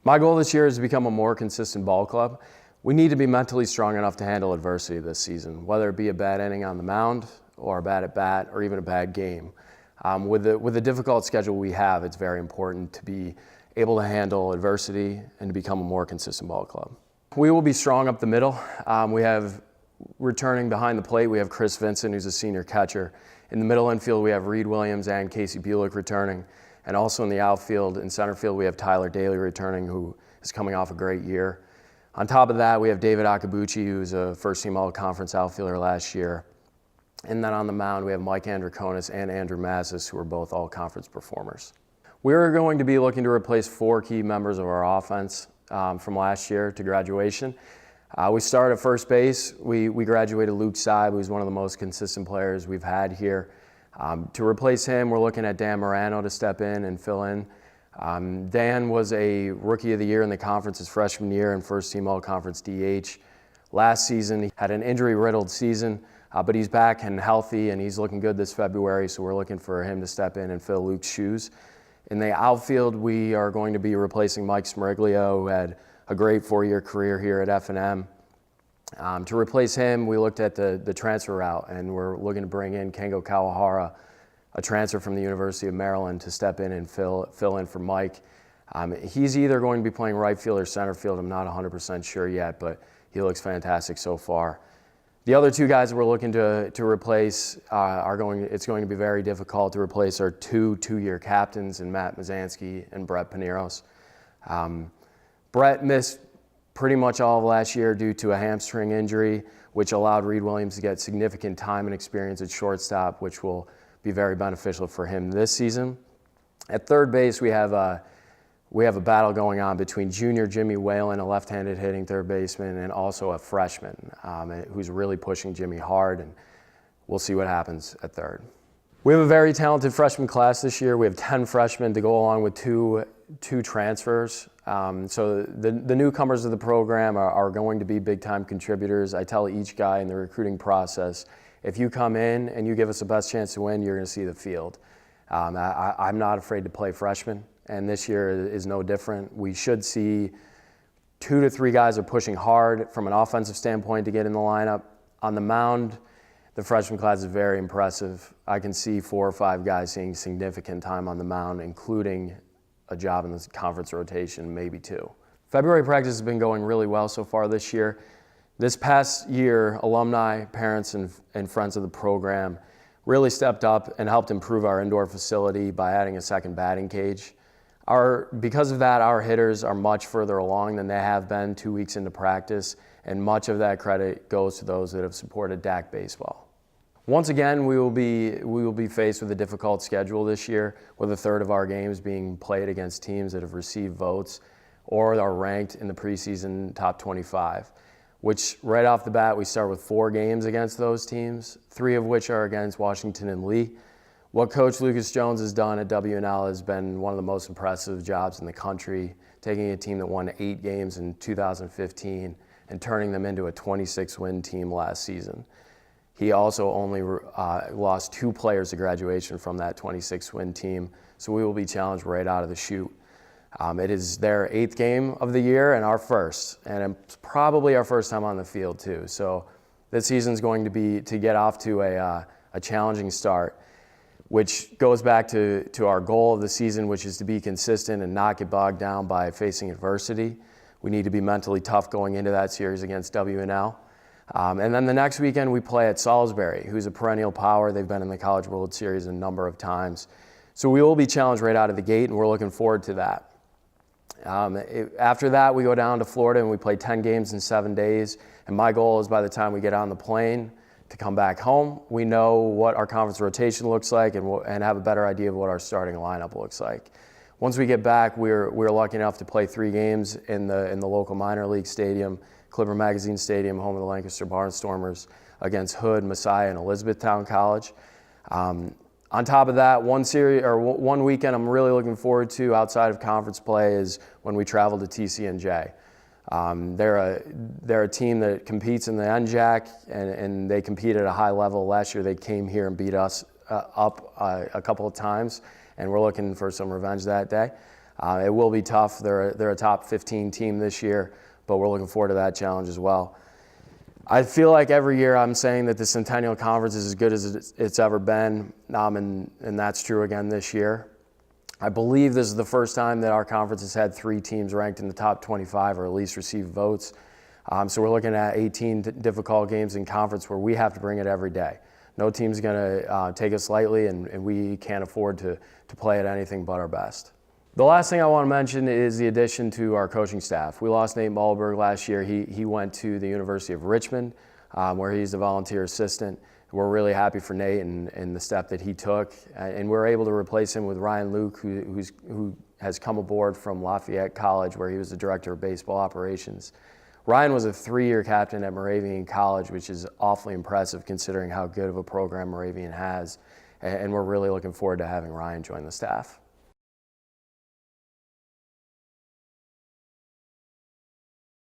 My goal this year is to become a more consistent ball club. We need to be mentally strong enough to handle adversity this season, whether it be a bad inning on the mound or a bad at bat or even a bad game. With the difficult schedule we have, it's very important to be able to handle adversity and to become a more consistent ball club. We will be strong up the middle. We have returning behind the plate, we have Chris Vincent, who's a senior catcher. In the middle infield, we have Reed Williams and Casey Bulick returning. And also in the outfield and center field, we have Tyler Daly returning, who is coming off a great year. On top of that, we have David Akabuchi, who's a first-team all-conference outfielder last year. And then on the mound, we have Mike Androkonis and Andrew Mazis, who are both all-conference performers. We're going to be looking to replace 4 key members of our offense from last year to graduation. We start at first base. We graduated Luke Seib, who's one of the most consistent players we've had here. To replace him, we're looking at Dan Morano to step in and fill in. Dan was a Rookie of the Year in the conference his freshman year and first-team all-conference DH. Last season, he had an injury-riddled season, but he's back and healthy, and he's looking good this February, so we're looking for him to step in and fill Luke's shoes. In the outfield, we are going to be replacing Mike Smeriglio, who had a great 4-year career here at F&M. To replace him, we looked at the transfer route, and we're looking to bring in Kengo Kawahara, a transfer from the University of Maryland, to step in and fill in for Mike. He's either going to be playing right field or center field. I'm not 100% sure yet, but he looks fantastic so far. The other 2 guys we're looking to replace it's going to be very difficult to replace our 2-year captains in Matt Mazansky and Brett Paneros. Brett missed pretty much all of last year due to a hamstring injury, which allowed Reed Williams to get significant time and experience at shortstop, which will be very beneficial for him this season. At third base, we have a battle going on between junior Jimmy Whalen, a left-handed hitting third baseman, and also a freshman who's really pushing Jimmy hard, and we'll see what happens at third. We have a very talented freshman class this year. We have 10 freshmen to go along with two transfers. So the newcomers of the program are going to be big-time contributors. I tell each guy in the recruiting process, if you come in and you give us the best chance to win, you're going to see the field. I'm not afraid to play freshmen, and this year is no different. We should see 2 to 3 guys are pushing hard from an offensive standpoint to get in the lineup. On the mound, the freshman class is very impressive. I can see 4 or 5 guys seeing significant time on the mound, including a job in the conference rotation, maybe 2. February practice has been going really well so far this year. This past year, alumni, parents, and friends of the program really stepped up and helped improve our indoor facility by adding a second batting cage. Because of that, our hitters are much further along than they have been 2 weeks into practice, and much of that credit goes to those that have supported DAC baseball. Once again, we will be faced with a difficult schedule this year, with 1/3 of our games being played against teams that have received votes or are ranked in the preseason top 25, which right off the bat, we start with 4 games against those teams, 3 of which are against Washington and Lee. What Coach Lucas Jones has done at WNL has been one of the most impressive jobs in the country, taking a team that won 8 games in 2015 and turning them into a 26-win team last season. He also only lost 2 players to graduation from that 26-win team, so we will be challenged right out of the chute. It is their 8th game of the year and our first, and it's probably our first time on the field too. So this season's going to be to get off to a challenging start, which goes back to our goal of the season, which is to be consistent and not get bogged down by facing adversity. We need to be mentally tough going into that series against WNL. And then the next weekend we play at Salisbury, who's a perennial power. They've been in the College World Series a number of times. So we will be challenged right out of the gate, and we're looking forward to that. After that, we go down to Florida and we play 10 games in 7 days. And my goal is by the time we get on the plane to come back home, we know what our conference rotation looks like and have a better idea of what our starting lineup looks like. Once we get back, we're lucky enough to play 3 games in the local minor league stadium, Clipper Magazine Stadium, home of the Lancaster Barnstormers, against Hood, Messiah, and Elizabethtown College. On top of that, one weekend I'm really looking forward to outside of conference play is when we travel to TCNJ. They're a team that competes in the NJAC, and they compete at a high level. Last year they came here and beat us up a couple of times, and we're looking for some revenge that day. It will be tough. They're a top 15 team this year, but we're looking forward to that challenge as well. I feel like every year I'm saying that the Centennial Conference is as good as it's ever been, and that's true again this year. I believe this is the first time that our conference has had 3 teams ranked in the top 25 or at least receive votes. So we're looking at 18 difficult games in conference where we have to bring it every day. No team's going to take us lightly, and we can't afford to play at anything but our best. The last thing I want to mention is the addition to our coaching staff. We lost Nate Mullberg last year. He went to the University of Richmond, where he's a volunteer assistant. We're really happy for Nate and the step that he took, and we're able to replace him with Ryan Luke, who has come aboard from Lafayette College, where he was the director of baseball operations. Ryan was a 3-year captain at Moravian College, which is awfully impressive considering how good of a program Moravian has, and we're really looking forward to having Ryan join the staff.